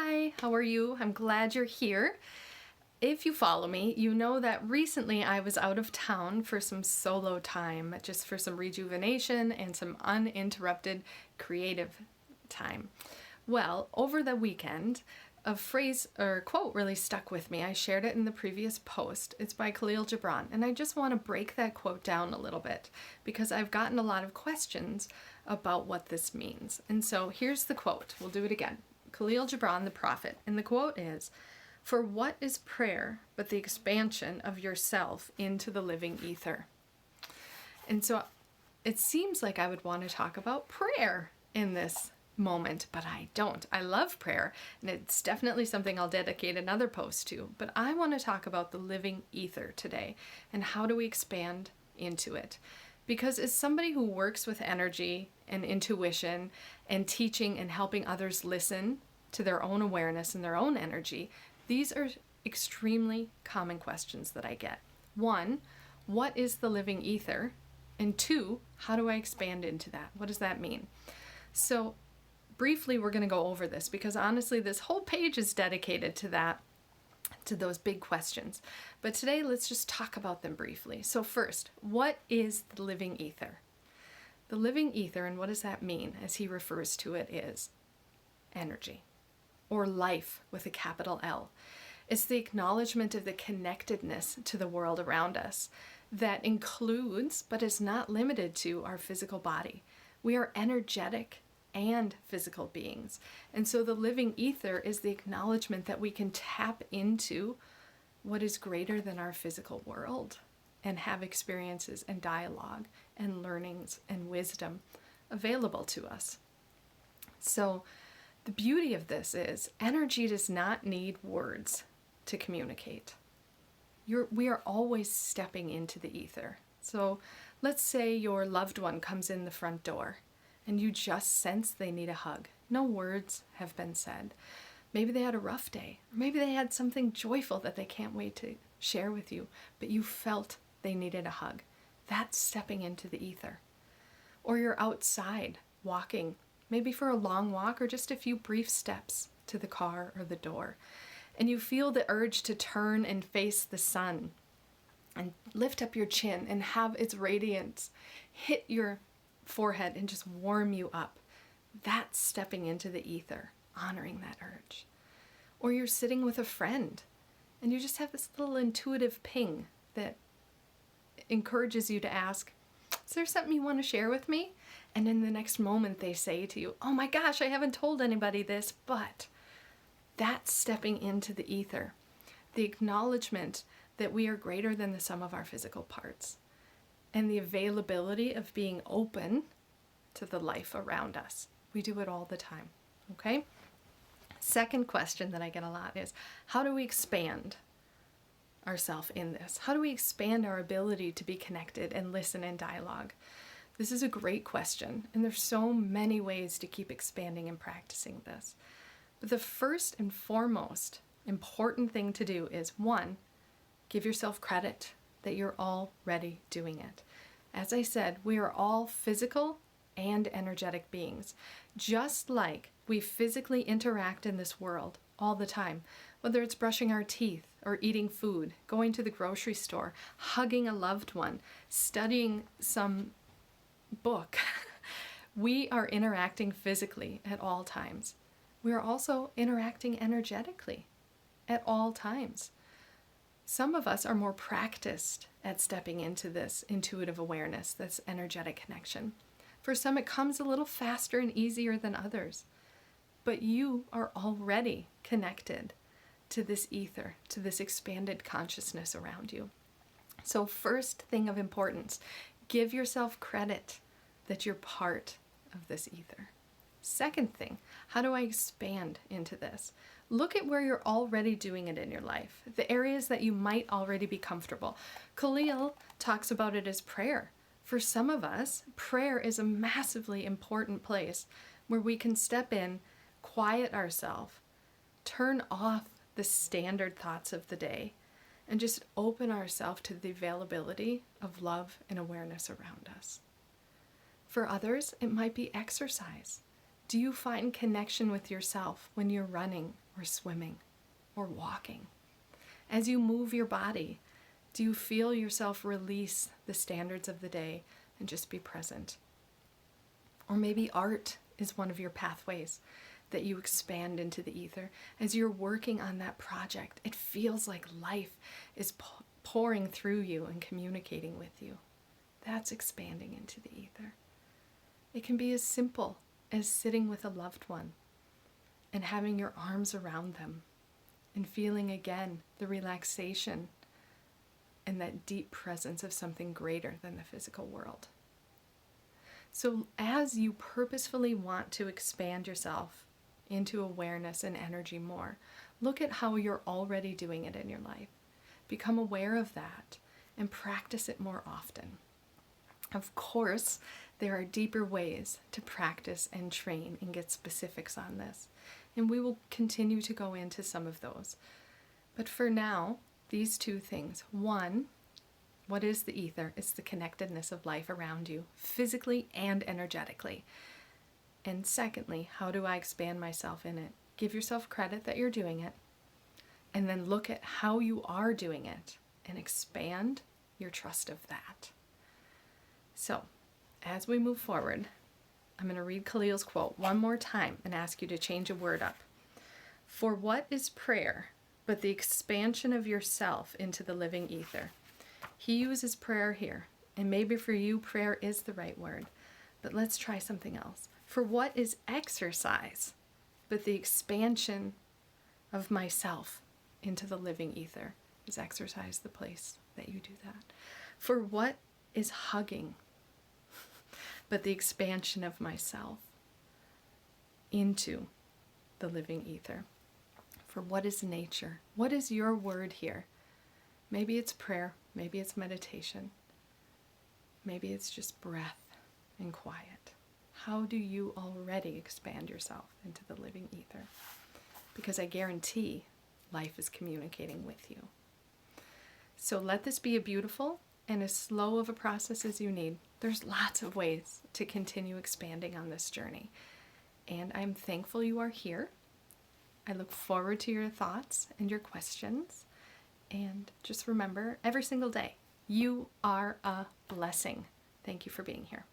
Hi, how are you? I'm glad you're here. If you follow me, you know that recently I was out of town for some solo time, just for some rejuvenation and some uninterrupted creative time. Well, over the weekend, a phrase or quote really stuck with me. I shared it in the previous post. It's by Kahlil Gibran, and I just want to break that quote down a little bit because I've gotten a lot of questions about what this means. And so here's the quote. We'll do it again. Kahlil Gibran, the prophet, and the quote is, "For what is prayer but the expansion of yourself into the living ether?" And so it seems like I would want to talk about prayer in this moment, but I don't. I love prayer, and it's definitely something I'll dedicate another post to, but I want to talk about the living ether today and how do we expand into it. Because as somebody who works with energy and intuition and teaching and helping others listen to their own awareness and their own energy, these are extremely common questions that I get. One, what is the living ether? And two, how do I expand into that? What does that mean? So briefly, we're going to go over this because honestly, this whole page is dedicated to that, to those big questions. But today, let's just talk about them briefly. So first, what is the living ether? The living ether, and what does that mean as he refers to it, is energy or life with a capital L. It's the acknowledgement of the connectedness to the world around us that includes, but is not limited to, our physical body. We are energetic and physical beings. And so the living ether is the acknowledgement that we can tap into what is greater than our physical world and have experiences and dialogue and learnings and wisdom available to us. So the beauty of this is energy does not need words to communicate. We are always stepping into the ether. So let's say your loved one comes in the front door and you just sense they need a hug. No words have been said. Maybe they had a rough day, or maybe they had something joyful that they can't wait to share with you, but you felt they needed a hug. That's stepping into the ether. Or you're outside walking, maybe for a long walk or just a few brief steps to the car or the door, and you feel the urge to turn and face the sun and lift up your chin and have its radiance hit your forehead and just warm you up. That's stepping into the ether, honoring that urge. Or you're sitting with a friend and you just have this little intuitive ping that encourages you to ask, is there something you want to share with me? And in the next moment they say to you, oh my gosh, I haven't told anybody this, but that's stepping into the ether. The acknowledgement that we are greater than the sum of our physical parts. And the availability of being open to the life around us. We do it all the time, okay? Second question that I get a lot is, how do we expand ourselves in this? How do we expand our ability to be connected and listen and dialogue? This is a great question, and there's so many ways to keep expanding and practicing this. But the first and foremost important thing to do is, one, give yourself credit that you're already doing it. As I said, we are all physical and energetic beings. Just like we physically interact in this world all the time, whether it's brushing our teeth or eating food, going to the grocery store, hugging a loved one, studying some book, we are interacting physically at all times. We are also interacting energetically at all times. Some of us are more practiced at stepping into this intuitive awareness, this energetic connection. For some, it comes a little faster and easier than others. But you are already connected to this ether, to this expanded consciousness around you. So first thing of importance, give yourself credit that you're part of this ether. Second thing, how do I expand into this? Look at where you're already doing it in your life, the areas that you might already be comfortable. Kahlil talks about it as prayer. For some of us, prayer is a massively important place where we can step in, quiet ourselves, turn off the standard thoughts of the day, and just open ourselves to the availability of love and awareness around us. For others, it might be exercise. Do you find connection with yourself when you're running or swimming or walking? As you move your body, do you feel yourself release the standards of the day and just be present? Or maybe art is one of your pathways that you expand into the ether. As you're working on that project, it feels like life is pouring through you and communicating with you. That's expanding into the ether. It can be as simple as sitting with a loved one and having your arms around them and feeling again the relaxation and that deep presence of something greater than the physical world. So as you purposefully want to expand yourself into awareness and energy more, look at how you're already doing it in your life. Become aware of that and practice it more often. Of course, there are deeper ways to practice and train and get specifics on this, and we will continue to go into some of those. But for now, these two things. One, what is the ether? It's the connectedness of life around you, physically and energetically. And secondly, how do I expand myself in it? Give yourself credit that you're doing it, and then look at how you are doing it and expand your trust of that. So, as we move forward, I'm going to read Kahlil's quote one more time and ask you to change a word up. For what is prayer but the expansion of yourself into the living ether? He uses prayer here, and maybe for you, prayer is the right word, but let's try something else. For what is exercise but the expansion of myself into the living ether? Is exercise the place that you do that? For what is hugging but the expansion of myself into the living ether? For what is nature? What is your word here? Maybe it's prayer, maybe it's meditation, maybe it's just breath and quiet. How do you already expand yourself into the living ether? Because I guarantee life is communicating with you. So let this be a beautiful and as slow of a process as you need. There's lots of ways to continue expanding on this journey. And I'm thankful you are here. I look forward to your thoughts and your questions. And just remember, every single day, you are a blessing. Thank you for being here.